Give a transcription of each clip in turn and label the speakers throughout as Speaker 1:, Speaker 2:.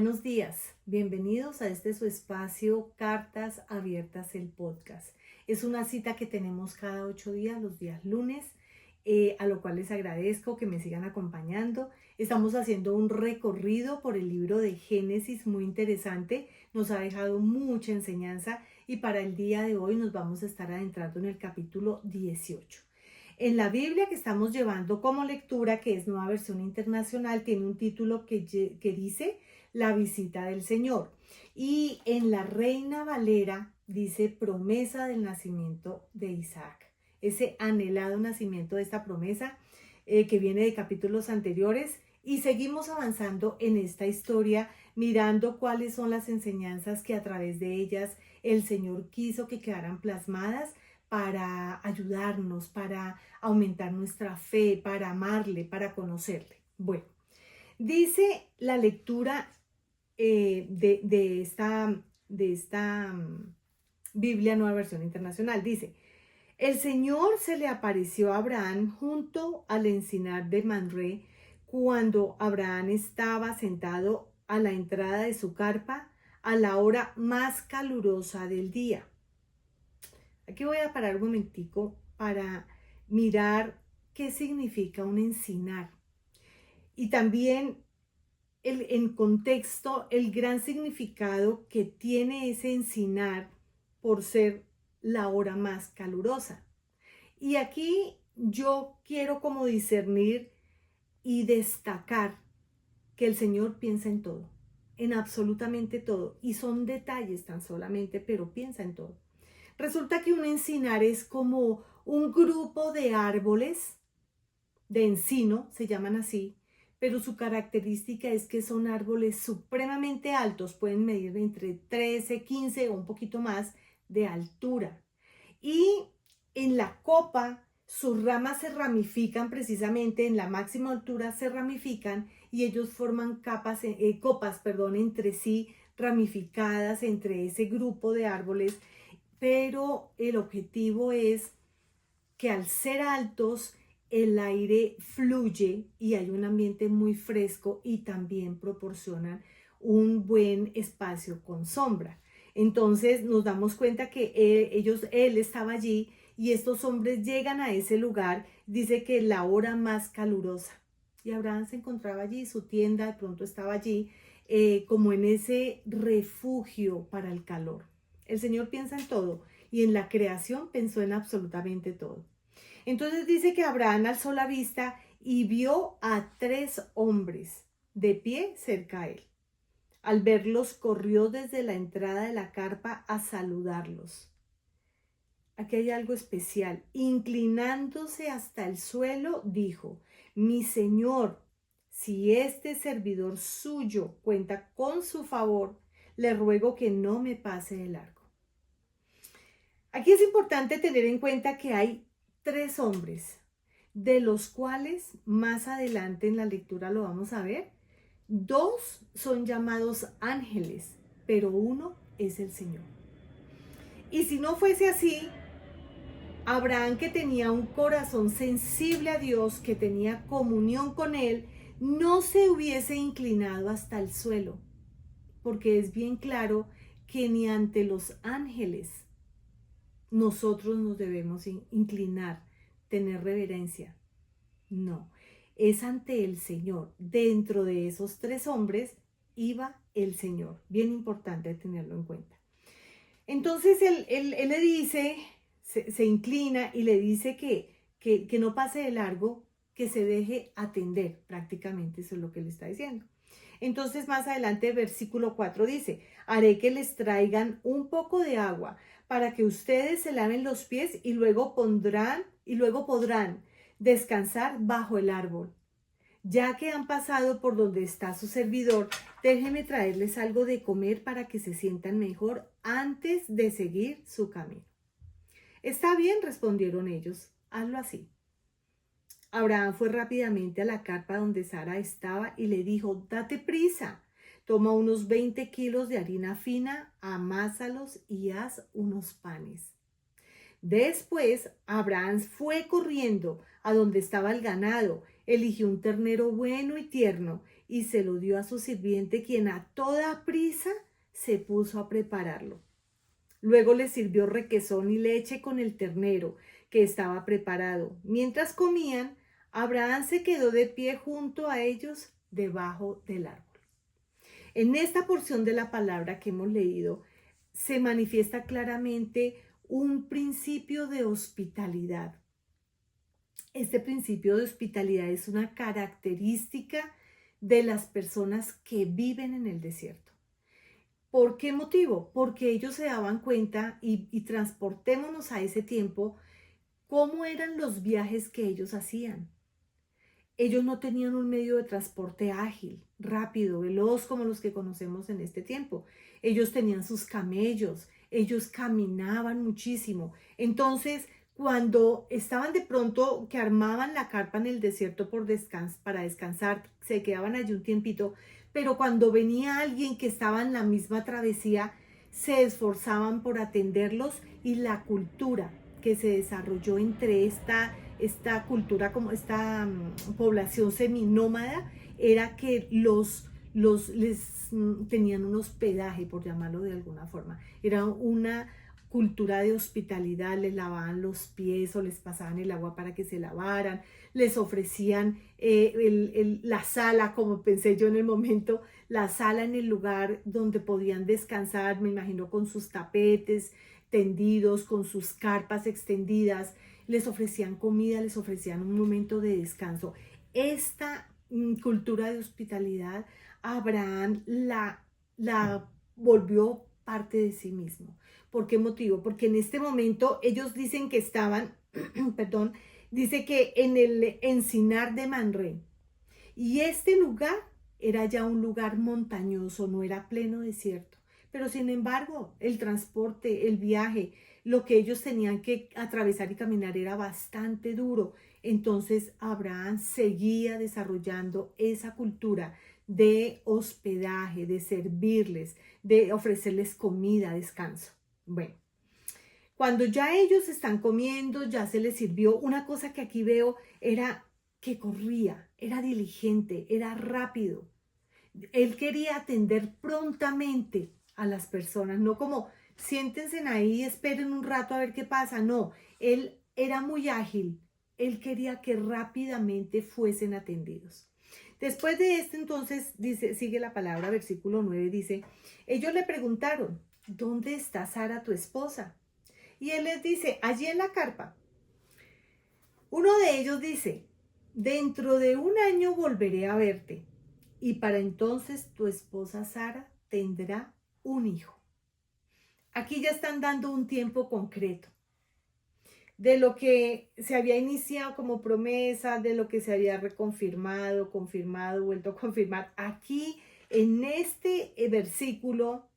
Speaker 1: Buenos días, bienvenidos a este su espacio Cartas Abiertas, el podcast. Es una cita que tenemos cada 8 días, los días lunes, a lo cual les agradezco que me sigan acompañando. Estamos haciendo un recorrido por el libro de Génesis muy interesante, nos ha dejado mucha enseñanza y para el día de hoy nos vamos a estar adentrando en el capítulo 18. En la Biblia que estamos llevando como lectura, que es Nueva Versión Internacional, tiene un título que dice La visita del Señor. Y en la Reina Valera dice promesa del nacimiento de Isaac. Ese anhelado nacimiento de esta promesa que viene de capítulos anteriores. Y seguimos avanzando en esta historia, mirando cuáles son las enseñanzas que a través de ellas el Señor quiso que quedaran plasmadas para ayudarnos, para aumentar nuestra fe, para amarle, para conocerle. Bueno, dice la lectura de esta Biblia Nueva Versión Internacional. Dice, el Señor se le apareció a Abraham junto al encinar de Mamre cuando Abraham estaba sentado a la entrada de su carpa a la hora más calurosa del día. Aquí voy a parar un momentico para mirar qué significa un encinar. Y también en contexto, el gran significado que tiene ese encinar por ser la hora más calurosa. Y aquí yo quiero como discernir y destacar que el Señor piensa en todo, en absolutamente todo. Y son detalles tan solamente, pero piensa en todo. Resulta que un encinar es como un grupo de árboles de encino, se llaman así, pero su característica es que son árboles supremamente altos, pueden medir entre 13, 15 o un poquito más de altura. Y en la copa, sus ramas se ramifican precisamente, en la máxima altura se ramifican y ellos forman copas entre sí, ramificadas entre ese grupo de árboles, pero el objetivo es que al ser altos, el aire fluye y hay un ambiente muy fresco y también proporcionan un buen espacio con sombra. Entonces nos damos cuenta que él estaba allí y estos hombres llegan a ese lugar, dice que la hora más calurosa. Y Abraham se encontraba allí, su tienda de pronto estaba allí, como en ese refugio para el calor. El Señor piensa en todo y en la creación pensó en absolutamente todo. Entonces dice que Abraham alzó la vista y vio a 3 hombres de pie cerca a él. Al verlos, corrió desde la entrada de la carpa a saludarlos. Aquí hay algo especial. Inclinándose hasta el suelo, dijo, mi señor, si este servidor suyo cuenta con su favor, le ruego que no me pase de largo. Aquí es importante tener en cuenta que hay 3 hombres, de los cuales más adelante en la lectura lo vamos a ver. 2 son llamados ángeles, pero 1 es el Señor. Y si no fuese así, Abraham, que tenía un corazón sensible a Dios, que tenía comunión con Él, no se hubiese inclinado hasta el suelo, porque es bien claro que ni ante los ángeles nosotros nos debemos inclinar, tener reverencia. No, es ante el Señor. Dentro de esos 3 hombres iba el Señor. Bien importante tenerlo en cuenta. Entonces él le dice, se inclina y le dice que no pase de largo, que se deje atender. Prácticamente eso es lo que le está diciendo. Entonces más adelante versículo 4 dice, haré que les traigan un poco de agua para que ustedes se laven los pies y luego podrán descansar bajo el árbol. Ya que han pasado por donde está su servidor, déjenme traerles algo de comer para que se sientan mejor antes de seguir su camino. Está bien, respondieron ellos, hazlo así. Abraham fue rápidamente a la carpa donde Sara estaba y le dijo, date prisa, toma unos 20 kilos de harina fina, amásalos y haz unos panes. Después, Abraham fue corriendo a donde estaba el ganado, eligió un ternero bueno y tierno y se lo dio a su sirviente, quien a toda prisa se puso a prepararlo. Luego le sirvió requesón y leche con el ternero que estaba preparado. Mientras comían, Abraham se quedó de pie junto a ellos debajo del árbol. En esta porción de la palabra que hemos leído, se manifiesta claramente un principio de hospitalidad. Este principio de hospitalidad es una característica de las personas que viven en el desierto. ¿Por qué motivo? Porque ellos se daban cuenta y transportémonos a ese tiempo, cómo eran los viajes que ellos hacían. Ellos no tenían un medio de transporte ágil, rápido, veloz como los que conocemos en este tiempo. Ellos tenían sus camellos, ellos caminaban muchísimo. Entonces, cuando estaban de pronto que armaban la carpa en el desierto para descansar, se quedaban allí un tiempito, pero cuando venía alguien que estaba en la misma travesía, se esforzaban por atenderlos, y la cultura que se desarrolló entre esta cultura, como esta población seminómada, era que tenían un hospedaje, por llamarlo de alguna forma. Era una cultura de hospitalidad, les lavaban los pies o les pasaban el agua para que se lavaran, les ofrecían la sala, como pensé yo en el momento, la sala en el lugar donde podían descansar, me imagino con sus tapetes tendidos, con sus carpas extendidas, les ofrecían comida, les ofrecían un momento de descanso. Esta cultura de hospitalidad, Abraham la volvió parte de sí mismo. ¿Por qué motivo? Porque en este momento ellos dicen que estaban, perdón, dice que en el encinar de Manré. Y este lugar era ya un lugar montañoso, no era pleno desierto. Pero sin embargo, el transporte, el viaje, lo que ellos tenían que atravesar y caminar era bastante duro. Entonces Abraham seguía desarrollando esa cultura de hospedaje, de servirles, de ofrecerles comida, descanso. Bueno, cuando ya ellos están comiendo, ya se les sirvió, una cosa que aquí veo era que corría, era diligente, era rápido. Él quería atender prontamente a las personas, no como siéntense ahí, esperen un rato a ver qué pasa. No, él era muy ágil. Él quería que rápidamente fuesen atendidos. Después de esto, entonces, dice, sigue la palabra, versículo 9, dice, ellos le preguntaron, ¿dónde está Sara, tu esposa? Y él les dice, allí en la carpa. Uno de ellos dice, dentro de un año volveré a verte, y para entonces tu esposa Sara tendrá un hijo. Aquí ya están dando un tiempo concreto de lo que se había iniciado como promesa, de lo que se había reconfirmado, confirmado, vuelto a confirmar. Aquí en este versículo,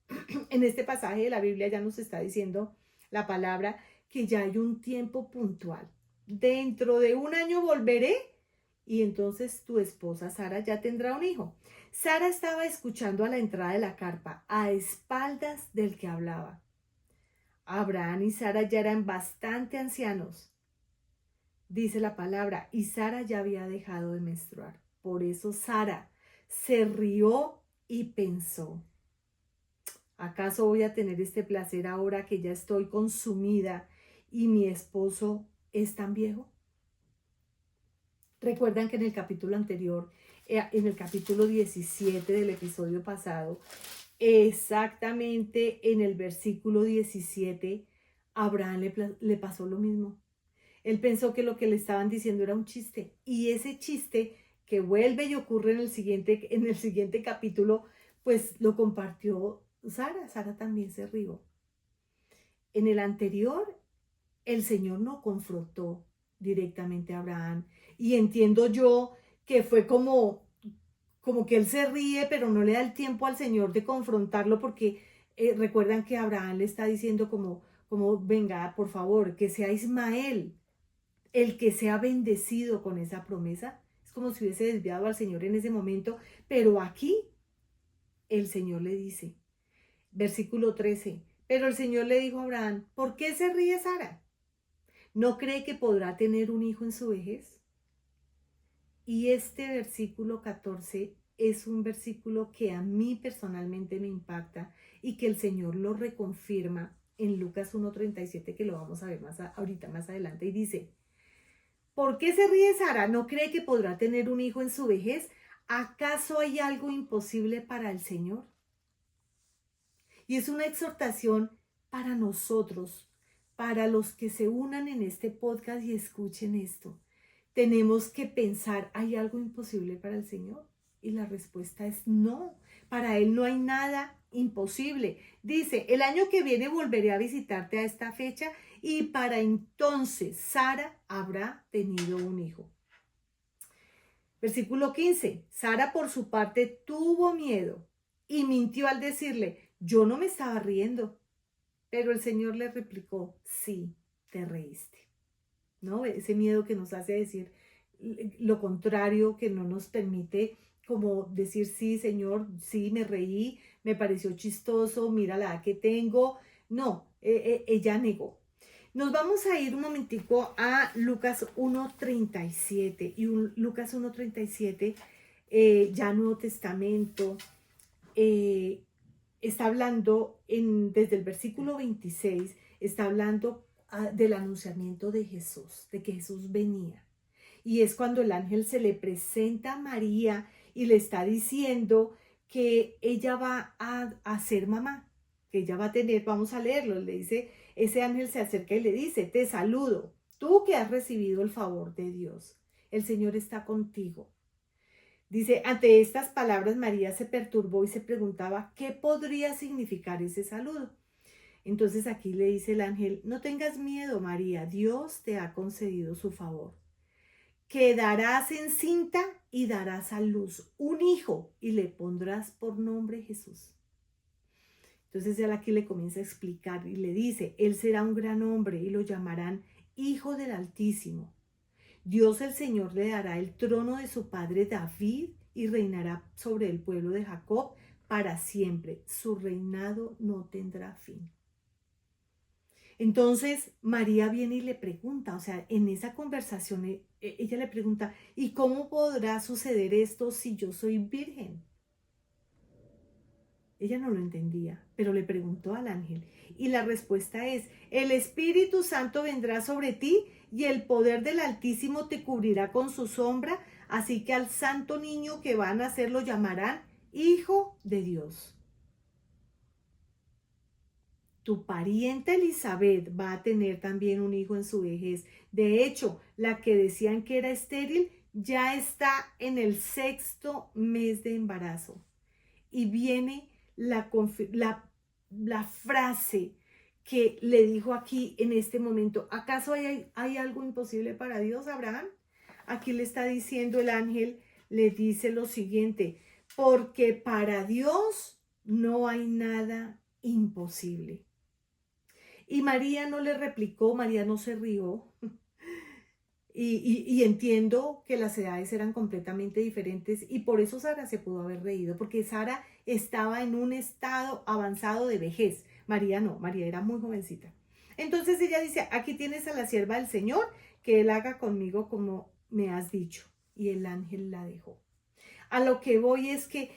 Speaker 1: en este pasaje de la Biblia ya nos está diciendo la palabra que ya hay un tiempo puntual. Dentro de un año volveré y entonces tu esposa Sara ya tendrá un hijo. Sara estaba escuchando a la entrada de la carpa, a espaldas del que hablaba. Abraham y Sara ya eran bastante ancianos, dice la palabra, y Sara ya había dejado de menstruar. Por eso Sara se rió y pensó, ¿acaso voy a tener este placer ahora que ya estoy consumida y mi esposo es tan viejo? Recuerdan que en el capítulo anterior, en el capítulo 17 del episodio pasado, exactamente en el versículo 17, Abraham le pasó lo mismo. Él pensó que lo que le estaban diciendo era un chiste, y ese chiste que vuelve y ocurre en el siguiente capítulo, pues lo compartió Sara. Sara también se rió. En el anterior, el Señor no confrontó directamente a Abraham, y entiendo yo que fue como que él se ríe, pero no le da el tiempo al Señor de confrontarlo, porque recuerdan que Abraham le está diciendo como venga, por favor, que sea Ismael el que sea bendecido con esa promesa. Es como si hubiese desviado al Señor en ese momento, pero aquí el Señor le dice, versículo 13, pero el Señor le dijo a Abraham, ¿por qué se ríe Sara? ¿No cree que podrá tener un hijo en su vejez? Y este versículo 14 es un versículo que a mí personalmente me impacta y que el Señor lo reconfirma en Lucas 1:37, que lo vamos a ver ahorita más adelante, y dice: ¿por qué se ríe Sara? ¿No cree que podrá tener un hijo en su vejez? ¿Acaso hay algo imposible para el Señor? Y es una exhortación para nosotros, para los que se unan en este podcast y escuchen esto. Tenemos que pensar, ¿hay algo imposible para el Señor? Y la respuesta es no. Para Él no hay nada imposible. Dice: el año que viene volveré a visitarte a esta fecha y para entonces Sara habrá tenido un hijo. Versículo 15. Sara por su parte tuvo miedo y mintió al decirle: yo no me estaba riendo. Pero el Señor le replicó: sí, te reíste. ¿No? Ese miedo que nos hace decir lo contrario, que no nos permite como decir: sí, Señor, sí, me reí, me pareció chistoso, mira la edad que tengo. No, ella negó. Nos vamos a ir un momentico a Lucas 1:37 y Lucas 1:37, ya Nuevo Testamento, eh, está hablando desde el versículo 26, está hablando del anunciamiento de Jesús, de que Jesús venía. Y es cuando el ángel se le presenta a María y le está diciendo que ella va a ser mamá, que ella va a tener, vamos a leerlo, le dice, ese ángel se acerca y le dice: te saludo, tú que has recibido el favor de Dios, el Señor está contigo. Dice: ante estas palabras María se perturbó y se preguntaba qué podría significar ese saludo. Entonces aquí le dice el ángel: no tengas miedo, María, Dios te ha concedido su favor. Quedarás encinta y darás a luz un hijo y le pondrás por nombre Jesús. Entonces él aquí le comienza a explicar y le dice: él será un gran hombre y lo llamarán Hijo del Altísimo. Dios el Señor le dará el trono de su padre David y reinará sobre el pueblo de Jacob para siempre. Su reinado no tendrá fin. Entonces María viene y le pregunta, o sea, en esa conversación ella le pregunta: ¿y cómo podrá suceder esto si yo soy virgen? Ella no lo entendía, pero le preguntó al ángel y la respuesta es: el Espíritu Santo vendrá sobre ti y el poder del Altísimo te cubrirá con su sombra, así que al santo niño que va a nacer lo llamarán Hijo de Dios. Tu pariente Elizabeth va a tener también un hijo en su vejez. De hecho, la que decían que era estéril ya está en el 6º mes de embarazo. Y viene la frase que le dijo aquí en este momento: ¿acaso hay algo imposible para Dios, Abraham? Aquí le está diciendo el ángel, le dice lo siguiente: porque para Dios no hay nada imposible. Y María no le replicó, María no se rió. Y entiendo que las edades eran completamente diferentes y por eso Sara se pudo haber reído, porque Sara estaba en un estado avanzado de vejez. María no, María era muy jovencita. Entonces ella dice: aquí tienes a la sierva del Señor, que Él haga conmigo como me has dicho. Y el ángel la dejó. A lo que voy es que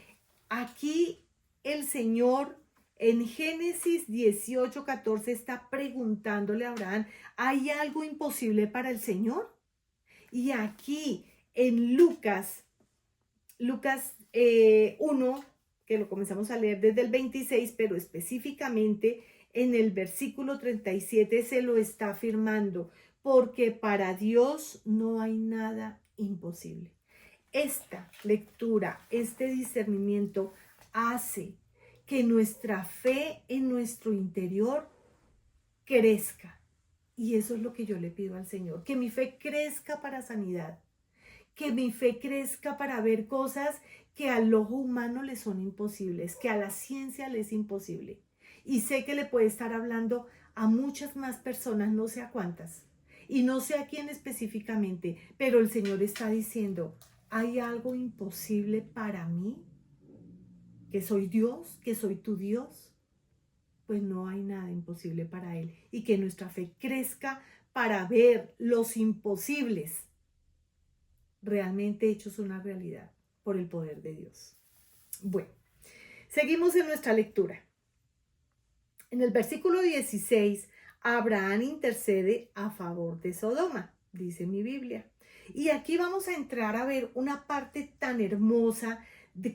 Speaker 1: aquí el Señor en Génesis 18:14 está preguntándole a Abraham: ¿hay algo imposible para el Señor? Y aquí en Lucas 1, que lo comenzamos a leer desde el 26, pero específicamente en el versículo 37 se lo está afirmando: porque para Dios no hay nada imposible. Esta lectura, este discernimiento hace que nuestra fe en nuestro interior crezca. Y eso es lo que yo le pido al Señor: que mi fe crezca para sanidad, que mi fe crezca para ver cosas que al ojo humano le son imposibles, que a la ciencia le es imposible. Y sé que le puede estar hablando a muchas más personas, no sé a cuántas, y no sé a quién específicamente, pero el Señor está diciendo: ¿hay algo imposible para mí? ¿Que soy Dios? ¿Que soy tu Dios? Pues no hay nada imposible para Él. Y que nuestra fe crezca para ver los imposibles realmente hechos una realidad, por el poder de Dios. Bueno, seguimos en nuestra lectura. En el versículo 16, Abraham intercede a favor de Sodoma, dice mi Biblia. Y aquí vamos a entrar a ver una parte tan hermosa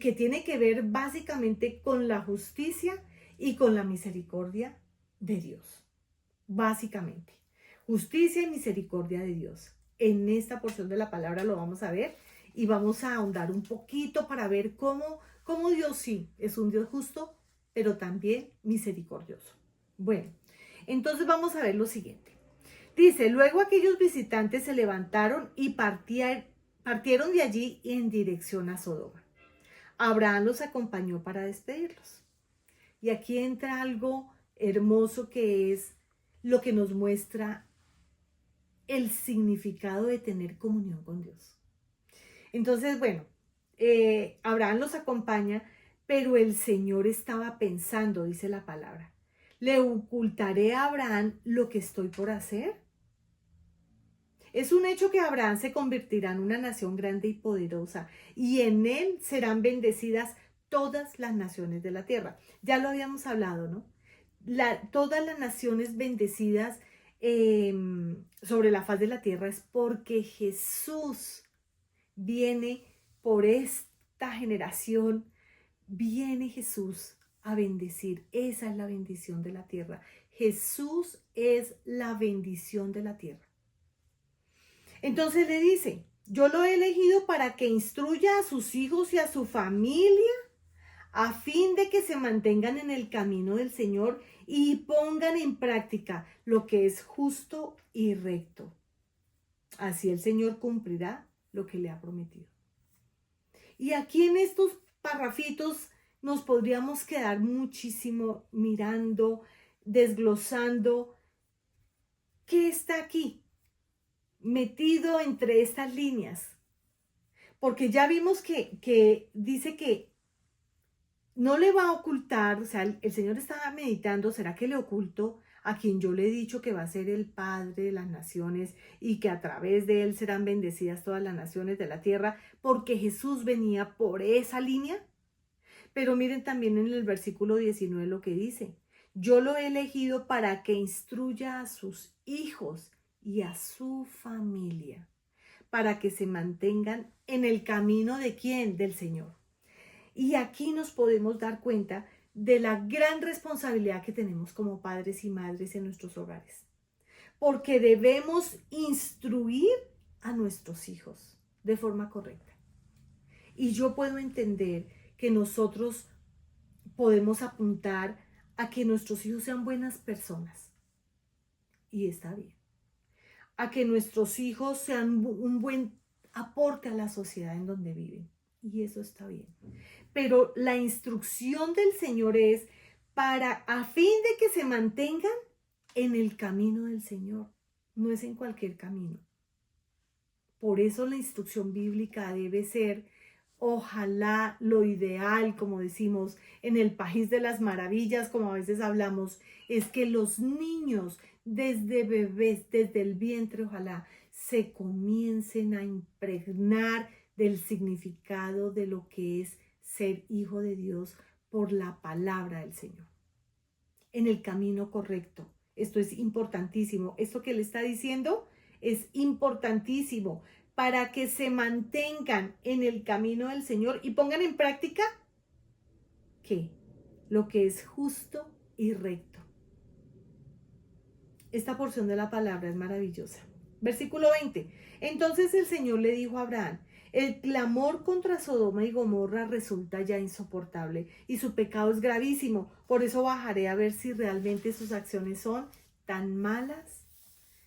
Speaker 1: que tiene que ver básicamente con la justicia y con la misericordia de Dios. Básicamente, justicia y misericordia de Dios. En esta porción de la palabra lo vamos a ver y vamos a ahondar un poquito para ver cómo Dios sí es un Dios justo, pero también misericordioso. Bueno, entonces vamos a ver lo siguiente. Dice, luego aquellos visitantes se levantaron y partieron de allí en dirección a Sodoma. Abraham los acompañó para despedirlos. Y aquí entra algo hermoso que es lo que nos muestra el significado de tener comunión con Dios. Entonces, bueno, Abraham los acompaña, pero el Señor estaba pensando, dice la palabra, ¿le ocultaré a Abraham lo que estoy por hacer? Es un hecho que Abraham se convertirá en una nación grande y poderosa, y en él serán bendecidas todas las naciones de la tierra. Ya lo habíamos hablado, ¿no? Todas las naciones bendecidas sobre la faz de la tierra es porque Jesús viene por esta generación, viene Jesús a bendecir. Esa es la bendición de la tierra. Jesús es la bendición de la tierra. Entonces le dice, yo lo he elegido para que instruya a sus hijos y a su familia a fin de que se mantengan en el camino del Señor y pongan en práctica lo que es justo y recto. Así el Señor cumplirá lo que le ha prometido. Y aquí en estos parrafitos nos podríamos quedar muchísimo mirando, desglosando qué está aquí metido entre estas líneas. Porque ya vimos que dice que no le va a ocultar, o sea, el Señor estaba meditando, ¿será que le oculto a quien yo le he dicho que va a ser el Padre de las naciones y que a través de él serán bendecidas todas las naciones de la tierra? Porque Jesús venía por esa línea. Pero miren también en el versículo 19 lo que dice. Yo lo he elegido para que instruya a sus hijos y a su familia, para que se mantengan en el camino de ¿quién? Del Señor. Y aquí nos podemos dar cuenta de la gran responsabilidad que tenemos como padres y madres en nuestros hogares. Porque debemos instruir a nuestros hijos de forma correcta. Y yo puedo entender que nosotros podemos apuntar a que nuestros hijos sean buenas personas. Y está bien. A que nuestros hijos sean un buen aporte a la sociedad en donde viven. Y eso está bien. Pero la instrucción del Señor es a fin de que se mantengan en el camino del Señor. No es en cualquier camino. Por eso la instrucción bíblica debe ser, ojalá, lo ideal, como decimos, en el país de las maravillas, como a veces hablamos, es que los niños desde bebés, desde el vientre, ojalá, se comiencen a impregnar del significado de lo que es ser hijo de Dios por la palabra del Señor. En el camino correcto. Esto es importantísimo. Esto que él está diciendo es importantísimo para que se mantengan en el camino del Señor y pongan en práctica ¿qué? Lo que es justo y recto. Esta porción de la palabra es maravillosa. Versículo 20. Entonces el Señor le dijo a Abraham, el clamor contra Sodoma y Gomorra resulta ya insoportable y su pecado es gravísimo. Por eso bajaré a ver si realmente sus acciones son tan malas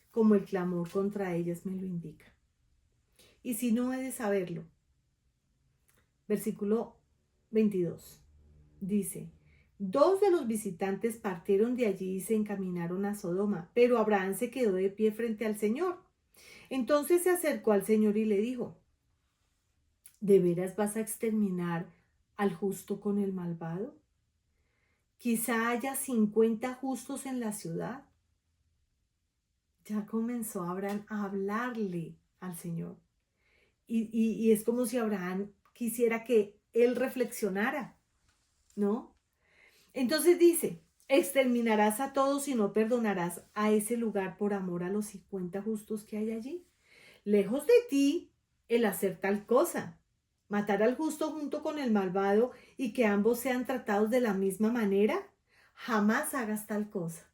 Speaker 1: como el clamor contra ellas me lo indica. Y si no he de saberlo. Versículo 22. Dice, 2 de los visitantes partieron de allí y se encaminaron a Sodoma, pero Abraham se quedó de pie frente al Señor. Entonces se acercó al Señor y le dijo, ¿de veras vas a exterminar al justo con el malvado? Quizá haya 50 justos en la ciudad. Ya comenzó Abraham a hablarle al Señor. Y es como si Abraham quisiera que él reflexionara, ¿no? Entonces dice, exterminarás a todos y no perdonarás a ese lugar por amor a los 50 justos que hay allí. Lejos de ti el hacer tal cosa, matar al justo junto con el malvado y que ambos sean tratados de la misma manera, jamás hagas tal cosa.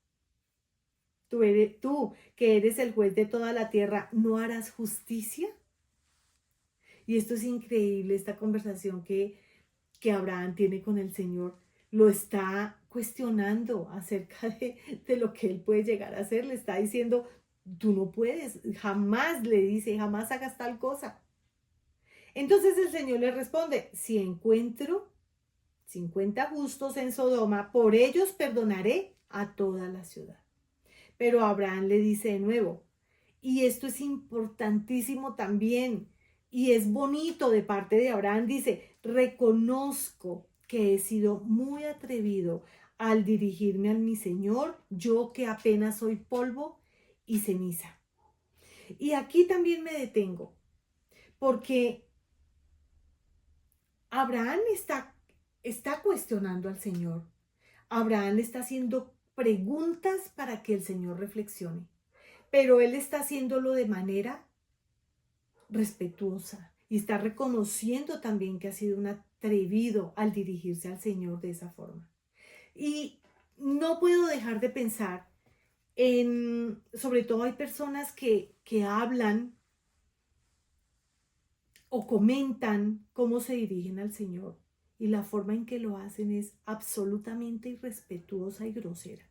Speaker 1: Tú, que eres el juez de toda la tierra, ¿no harás justicia? Y esto es increíble, esta conversación que Abraham tiene con el Señor. Lo está cuestionando acerca de lo que él puede llegar a hacer. Le está diciendo, tú no puedes, jamás le dice, jamás hagas tal cosa. Entonces el Señor le responde, si encuentro 50 justos en Sodoma, por ellos perdonaré a toda la ciudad. Pero Abraham le dice de nuevo, y esto es importantísimo también, y es bonito de parte de Abraham, dice, reconozco que he sido muy atrevido al dirigirme a mi Señor, yo que apenas soy polvo y ceniza. Y aquí también me detengo, porque Abraham está cuestionando al Señor. Abraham le está haciendo preguntas para que el Señor reflexione, pero él está haciéndolo de manera respetuosa y está reconociendo también que ha sido un atrevido al dirigirse al Señor de esa forma. Y no puedo dejar de pensar sobre todo hay personas que hablan o comentan cómo se dirigen al Señor y la forma en que lo hacen es absolutamente irrespetuosa y grosera.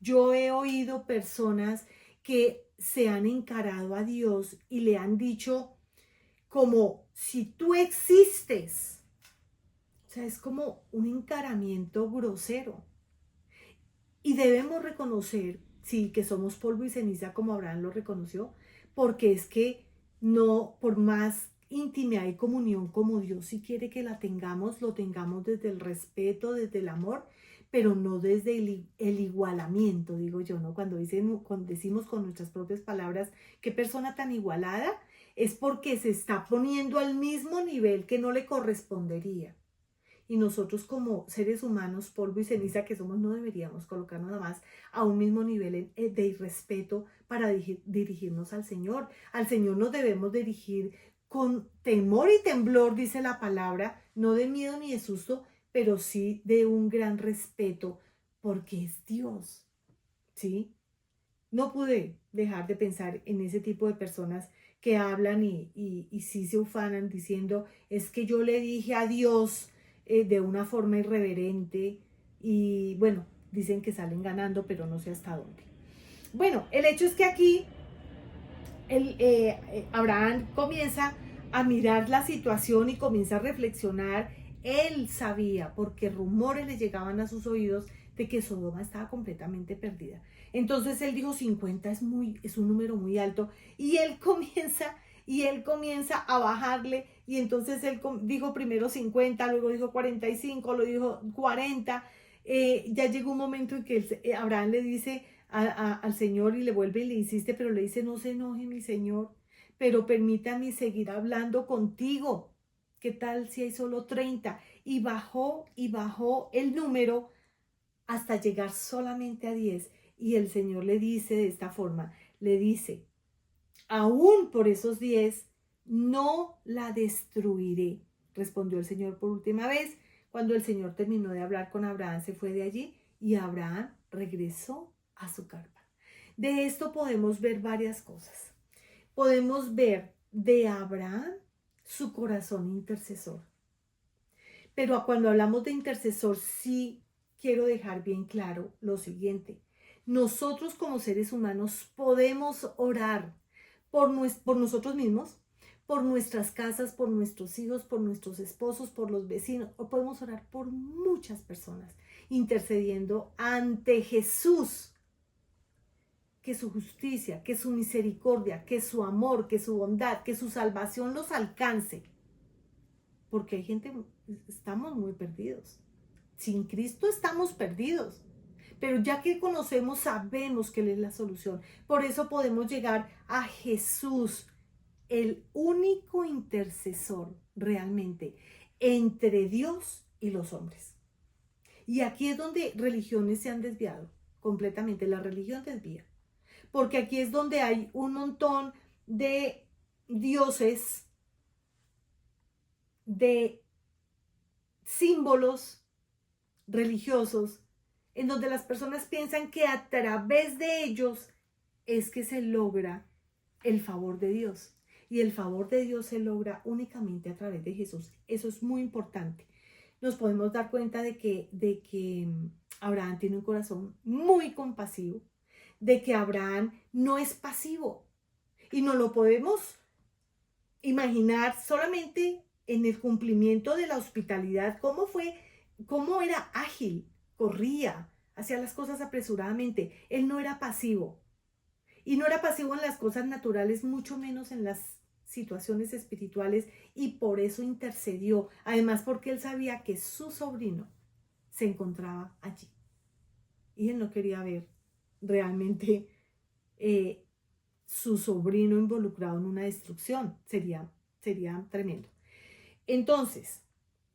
Speaker 1: Yo he oído personas que se han encarado a Dios y le han dicho como si tú existes. O sea, es como un encaramiento grosero. Y debemos reconocer, sí, que somos polvo y ceniza como Abraham lo reconoció, porque es que no, por más intimidad y comunión como Dios sí quiere que la tengamos, lo tengamos desde el respeto, desde el amor, pero no desde el igualamiento, digo yo, ¿no? Cuando decimos con nuestras propias palabras, qué persona tan igualada, es porque se está poniendo al mismo nivel que no le correspondería. Y nosotros como seres humanos, polvo y ceniza que somos, no deberíamos colocarnos nada más a un mismo nivel de irrespeto para dirigirnos al Señor. Al Señor nos debemos dirigir con temor y temblor, dice la palabra, no de miedo ni de susto, pero sí de un gran respeto, porque es Dios, ¿sí? No pude dejar de pensar en ese tipo de personas que hablan y sí se ufanan diciendo, es que yo le dije a Dios de una forma irreverente y bueno, dicen que salen ganando, pero no sé hasta dónde. Bueno, el hecho es que aquí Abraham comienza a mirar la situación y comienza a reflexionar. Él sabía, porque rumores le llegaban a sus oídos de que Sodoma estaba completamente perdida. Entonces él dijo 50 es un número muy alto y él comienza a bajarle y entonces él dijo primero 50, luego dijo 45, luego dijo 40. Ya llegó un momento en que Abraham le dice al Señor y le vuelve y le insiste, pero le dice, no se enoje mi Señor, pero permítame seguir hablando contigo. ¿Qué tal si hay solo 30? Y bajó el número hasta llegar solamente a 10. Y el Señor le dice de esta forma, le dice, aún por esos 10, no la destruiré. Respondió el Señor por última vez. Cuando el Señor terminó de hablar con Abraham, se fue de allí y Abraham regresó a su carpa. De esto podemos ver varias cosas. Podemos ver de Abraham su corazón intercesor. Pero cuando hablamos de intercesor, sí quiero dejar bien claro lo siguiente. Nosotros como seres humanos podemos orar por nosotros mismos, por nuestras casas, por nuestros hijos, por nuestros esposos, por los vecinos, o podemos orar por muchas personas, intercediendo ante Jesús, que su justicia, que su misericordia, que su amor, que su bondad, que su salvación los alcance. Porque hay gente, estamos muy perdidos. Sin Cristo estamos perdidos. Pero ya que conocemos, sabemos que Él es la solución. Por eso podemos llegar a Jesús el único intercesor realmente entre Dios y los hombres. Y aquí es donde religiones se han desviado completamente. La religión desvía. Porque aquí es donde hay un montón de dioses, de símbolos religiosos, en donde las personas piensan que a través de ellos es que se logra el favor de Dios. Y el favor de Dios se logra únicamente a través de Jesús. Eso es muy importante. Nos podemos dar cuenta de que Abraham tiene un corazón muy compasivo, de que Abraham no es pasivo. Y no lo podemos imaginar solamente en el cumplimiento de la hospitalidad, cómo era ágil, corría, hacía las cosas apresuradamente. Él no era pasivo. Y no era pasivo en las cosas naturales, mucho menos en las situaciones espirituales, y por eso intercedió. Además, porque él sabía que su sobrino se encontraba allí. Y él no quería ver realmente su sobrino involucrado en una destrucción. Sería tremendo. Entonces,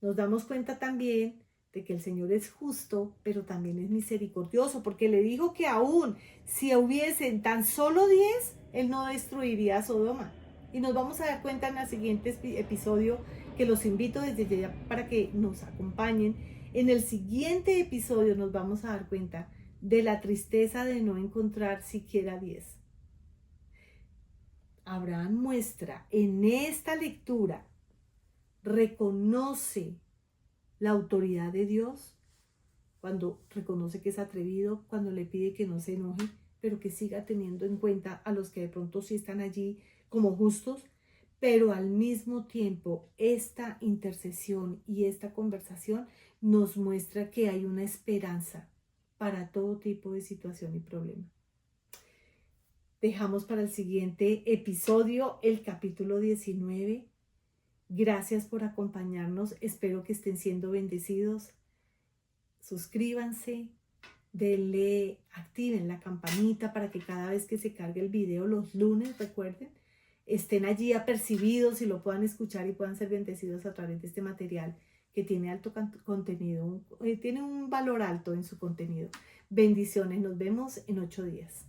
Speaker 1: nos damos cuenta también de que el Señor es justo, pero también es misericordioso, porque le dijo que aún si hubiesen tan solo 10, Él no destruiría a Sodoma. Y nos vamos a dar cuenta en el siguiente episodio, que los invito desde ya para que nos acompañen. En el siguiente episodio nos vamos a dar cuenta de la tristeza de no encontrar siquiera 10. Abraham muestra en esta lectura, reconoce la autoridad de Dios cuando reconoce que es atrevido, cuando le pide que no se enoje, pero que siga teniendo en cuenta a los que de pronto sí están allí como justos, pero al mismo tiempo esta intercesión y esta conversación nos muestra que hay una esperanza para todo tipo de situación y problema. Dejamos para el siguiente episodio el capítulo 19. Gracias por acompañarnos. Espero que estén siendo bendecidos. Suscríbanse, denle, activen la campanita para que cada vez que se cargue el video los lunes, recuerden, estén allí apercibidos y lo puedan escuchar y puedan ser bendecidos a través de este material que tiene alto contenido, tiene un valor alto en su contenido. Bendiciones, nos vemos en 8 días.